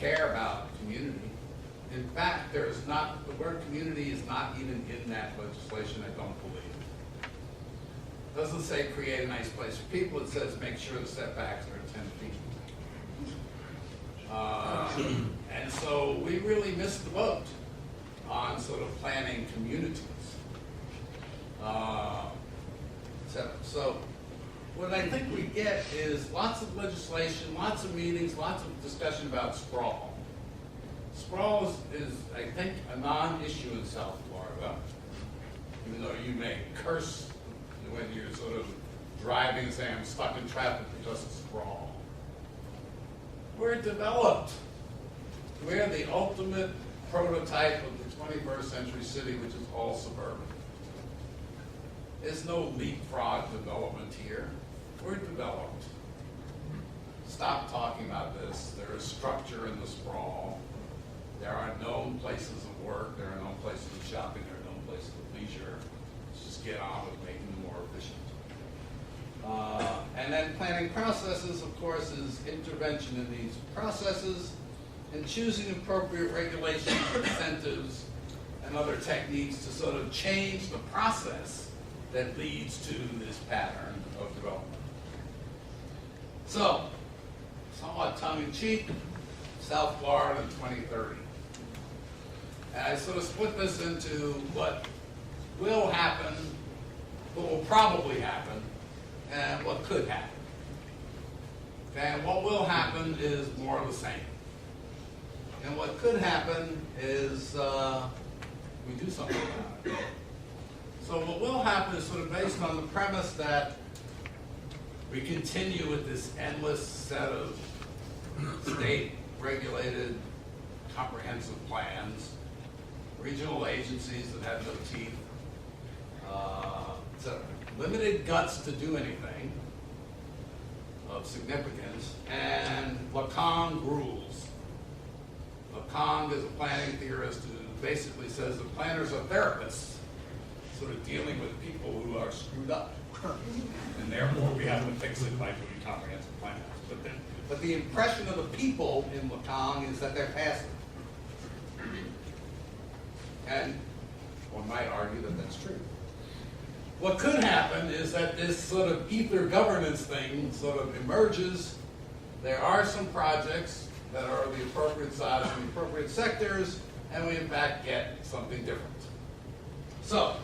care about community. In fact, the word community is not even in that legislation, I don't believe. It doesn't say create a nice place for people, it says make sure the setbacks are 10 feet. And so we really missed the boat on sort of planning communities. So what I think we get is lots of legislation, lots of meetings, lots of discussion about sprawl. Sprawl is, I think, a non-issue in South Florida, even though you may curse when you're sort of driving and saying, I'm stuck in traffic because of sprawl. We're developed. We're the ultimate prototype of the 21st century city, which is all suburban. There's no leapfrog development here. We're developed. Stop talking about this. There is structure in the sprawl. There are known places of work. There are known places of shopping. There are known places of leisure. Let's just get on with making them more efficient. And then planning processes, of course, is intervention in these processes and choosing appropriate regulations, incentives, and other techniques to sort of change the process that leads to this pattern of development. So, somewhat tongue-in-cheek, South Florida in 2030. And I sort of split this into what will happen, what will probably happen, and what could happen. And what will happen is more of the same. And what could happen is we do something about it. So what will happen is sort of based on the premise that we continue with this endless set of state-regulated comprehensive plans, regional agencies that have no teeth, etc. Limited guts to do anything of significance, and Lacan rules. Lacan is a planning theorist who basically says the planners are therapists, sort of dealing with people who are screwed up. And therefore we have to fix it by doing comprehensive plans. But the impression of the people in Lacan is that they're passive. And one might argue that that's true. What could happen is that this sort of ether governance thing sort of emerges. There are some projects that are the appropriate size in the appropriate sectors, and we in fact get something different. So,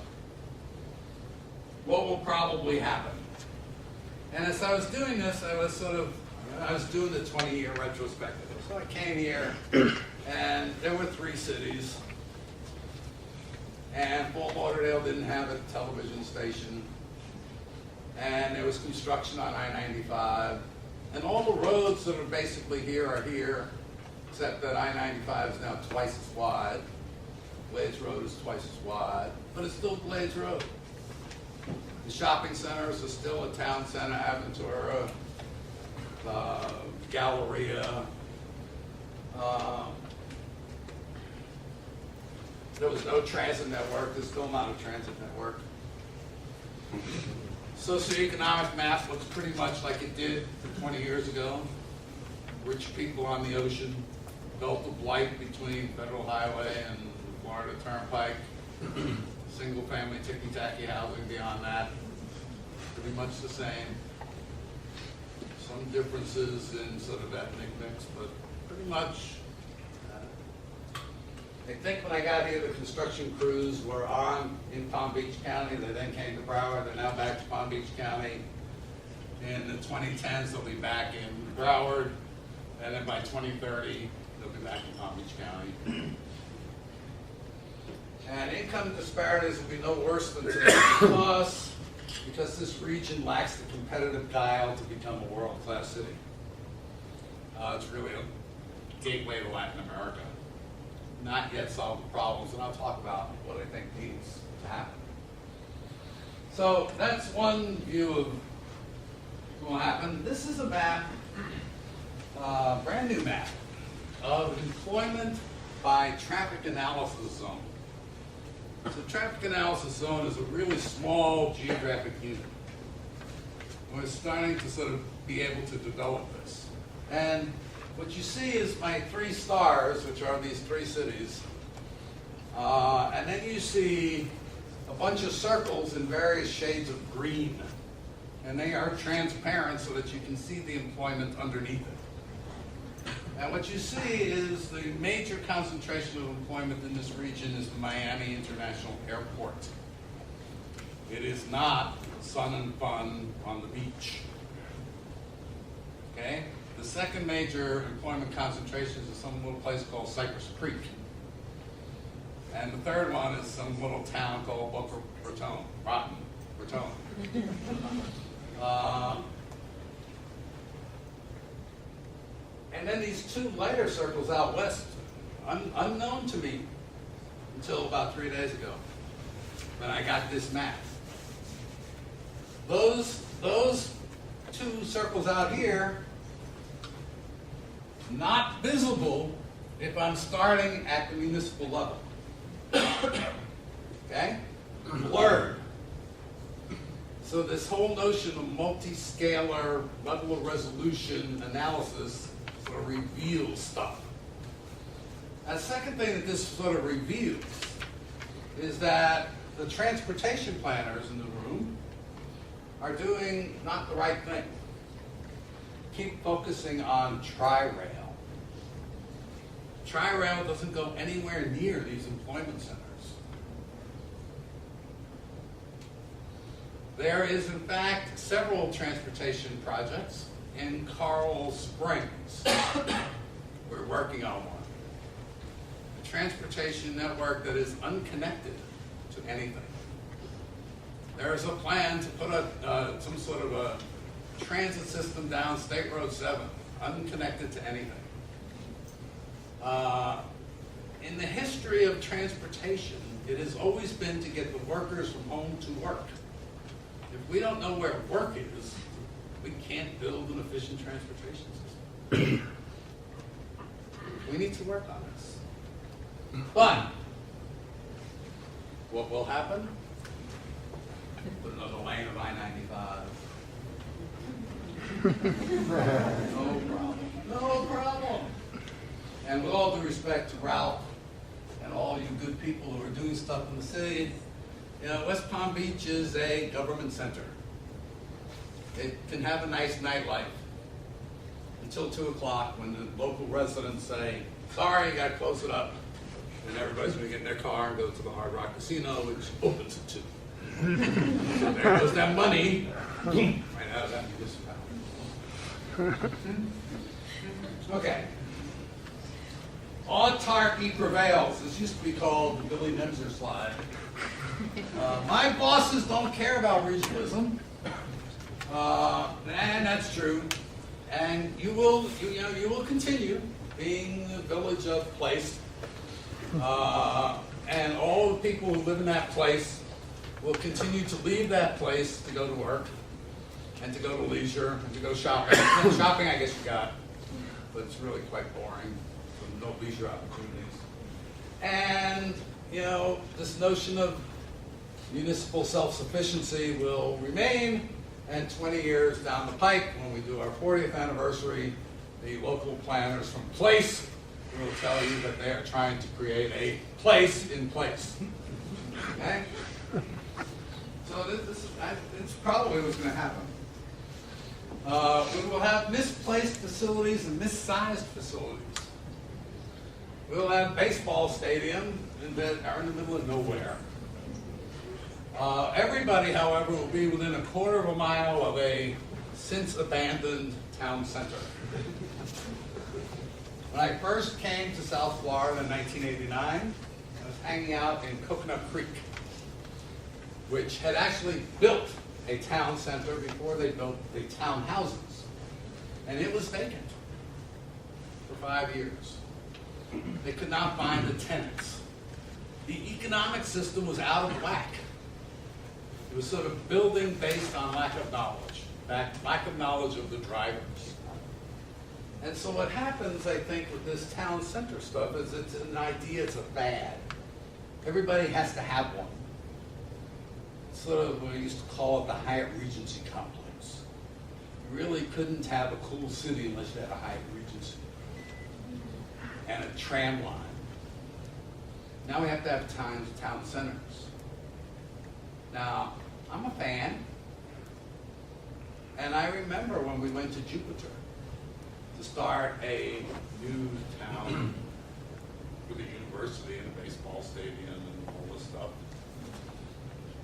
what will probably happen? And as I was doing this, I was doing the 20-year retrospective. So I came here, and there were 3 cities. And Fort Lauderdale didn't have a television station. And there was construction on I-95. And all the roads that are basically here are here, except that I-95 is now twice as wide. Glades Road is twice as wide, but it's still Glades Road. The shopping centers are still a town center, Aventura, Galleria. There was no transit network. There's still not a transit network. Socioeconomic map looks pretty much like it did 20 years ago. Rich people on the ocean, belt of light between Federal Highway and Florida Turnpike, single-family ticky-tacky housing beyond that, pretty much the same. Some differences in sort of ethnic mix, but pretty much. I think when I got here, the construction crews were in Palm Beach County. They then came to Broward. They're now back to Palm Beach County. In the 2010s, they'll be back in Broward. And then by 2030, they'll be back in Palm Beach County. And income disparities will be no worse than today because this region lacks the competitive guile to become a world-class city. It's really a gateway to Latin America. Not yet solved the problems, and I'll talk about what I think needs to happen. So that's one view of what will happen. This is a map, brand new map, of employment by traffic analysis zone. So traffic analysis zone is a really small geographic unit. We're starting to sort of be able to develop this. And what you see is my 3 stars, which are these 3 cities. And then you see a bunch of circles in various shades of green. And they are transparent so that you can see the employment underneath it. And what you see is the major concentration of employment in this region is the Miami International Airport. It is not sun and fun on the beach. Okay? The second major employment concentration is some little place called Cypress Creek. And the third one is some little town called Boca Raton. And then these 2 lighter circles out west, unknown to me until about 3 days ago, when I got this map. Those 2 circles out here, not visible if I'm starting at the municipal level. Okay? Blurred. So this whole notion of multi-scalar level of resolution analysis sort of reveals stuff. And the second thing that this sort of reveals is that the transportation planners in the room are doing not the right thing. Keep focusing on tri-rail. Tri-rail doesn't go anywhere near these employment centers. There is, in fact, several transportation projects in Coral Springs. We're working on one. A transportation network that is unconnected to anything. There is a plan to put some sort of a transit system down State Road 7, unconnected to anything. In the history of transportation, it has always been to get the workers from home to work. If we don't know where work is, we can't build an efficient transportation system. We need to work on this. But what will happen? Put another lane of I-95. No problem. No problem. And with all due respect to Ralph and all you good people who are doing stuff in the city, you know, West Palm Beach is a government center. It can have a nice nightlife until 2 o'clock when the local residents say, sorry, you gotta close it up. And everybody's gonna get in their car and go to the Hard Rock Casino, which opens at 2. So there goes that money, right out of that municipality. Okay. Autarky prevails. This used to be called the Billy Nemser slide. My bosses don't care about regionalism, and that's true. And you will continue being the village of place, and all the people who live in that place will continue to leave that place to go to work, and to go to leisure, and to go shopping. Shopping, I guess you got, but it's really quite boring. So no leisure opportunities. And you know, this notion of municipal self-sufficiency will remain, and 20 years down the pike, when we do our 40th anniversary, the local planners from place will tell you that they are trying to create a place in place. Okay? So it's probably what's going to happen. We will have misplaced facilities and missized facilities. We'll have baseball stadiums that are in the middle of nowhere. Everybody, however, will be within a quarter of a mile of a since abandoned town center. When I first came to South Florida in 1989, I was hanging out in Coconut Creek, which had actually built a town center before they built the townhouses. And it was vacant for 5 years. They could not find the tenants. The economic system was out of whack. It was sort of building based on lack of knowledge, lack of knowledge of the drivers. And so what happens, I think, with this town center stuff is it's an idea, it's a fad. Everybody has to have one. It's sort of what we used to call it the Hyatt Regency complex. You really couldn't have a cool city unless you had a Hyatt Regency. and a tram line. Now we have to have town centers. Now, I'm a fan, and I remember when we went to Jupiter to start a new town with a university and a baseball stadium and all this stuff.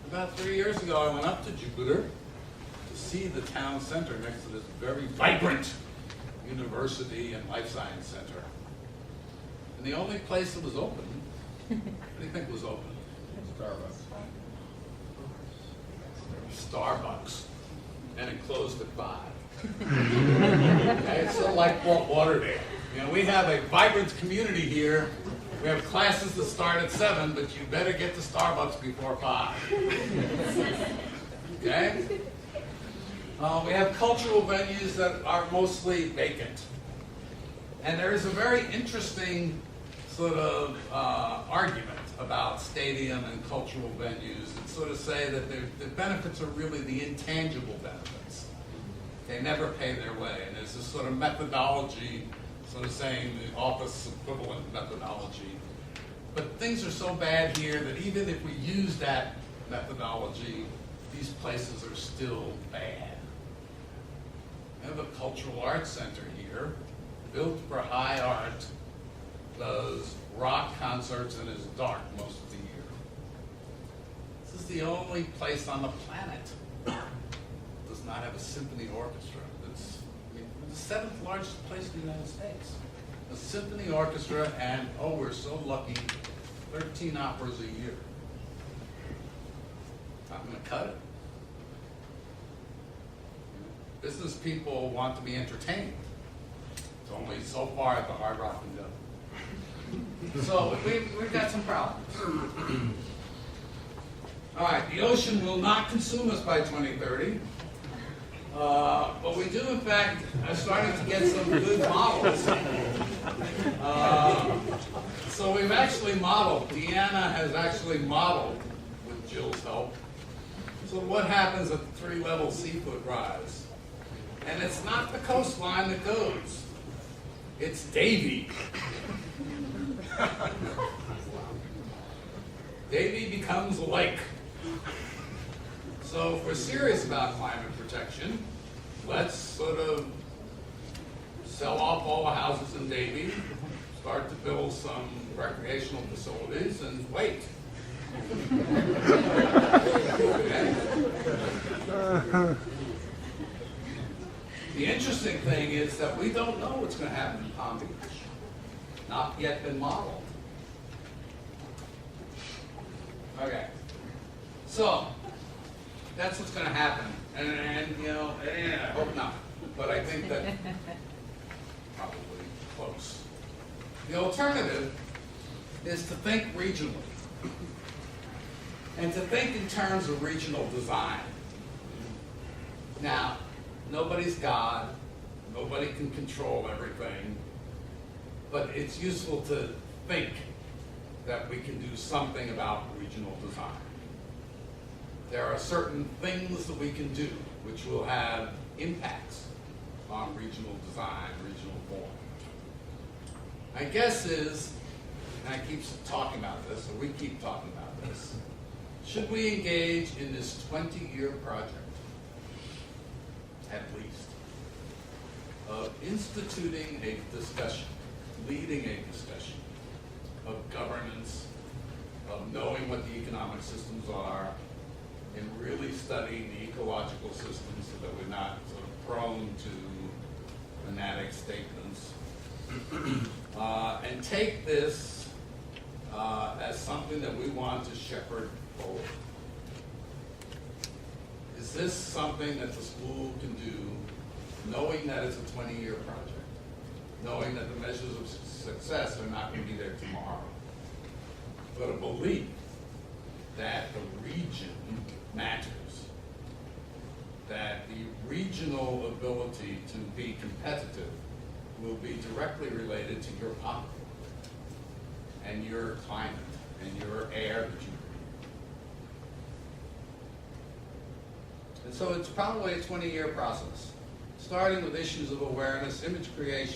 About 3 years ago, I went up to Jupiter to see the town center next to this very vibrant university and life science center. And the only place that was open, what do you think was open? Starbucks. And it closed at 5. Okay, it's sort of like Fort Lauderdale. You know, we have a vibrant community here. We have classes that start at 7, but you better get to Starbucks before 5. Okay? We have cultural venues that are mostly vacant. And there is a very interesting sort of argument about stadium and cultural venues that sort of say that the benefits are really the intangible benefits. They never pay their way. And there's this sort of methodology, sort of saying the office equivalent methodology. But things are so bad here that even if we use that methodology, these places are still bad. We have a cultural arts center here, built for high art, does rock concerts and is dark most of the year. This is the only place on the planet that does not have a symphony orchestra. It's the 7th largest place in the United States. A symphony orchestra, and oh, we're so lucky, 13 operas a year. Not going to cut it. Business people want to be entertained. It's only so far that the Hard Rock can go. So we've got some problems. All right, the ocean will not consume us by 2030. But we do, in fact, are starting to get some good models. So we've actually modeled, Deanna has actually modeled, with Jill's help, so what happens at the 3-level seafoot rise. And it's not the coastline that goes, it's Davy. Davy becomes a lake. So if we're serious about climate protection, let's sort of sell off all the houses in Davy, start to build some recreational facilities, and wait. Okay? The interesting thing is that we don't know what's going to happen in Palm Beach. Not yet been modeled. Okay. So, that's what's going to happen. And you know, I hope not. But I think that probably close. The alternative is to think regionally. And to think in terms of regional design. Now, nobody's God. Nobody can control everything. But it's useful to think that we can do something about regional design. There are certain things that we can do which will have impacts on regional design, regional form. My guess is, and I keep talking about this, or we keep talking about this, should we engage in this 20-year project, at least, of instituting a discussion, leading a discussion of governance, of knowing what the economic systems are, and really studying the ecological systems so that we're not sort of prone to fanatic statements, and take this as something that we want to shepherd forward. Is this something that the school can do, knowing that it's a 20-year project, knowing that the measures of success are not going to be there tomorrow, but a belief that the region matters, that the regional ability to be competitive will be directly related to your pocketbook and your climate and your air that you breathe. And so it's probably a 20-year process, starting with issues of awareness, image creation,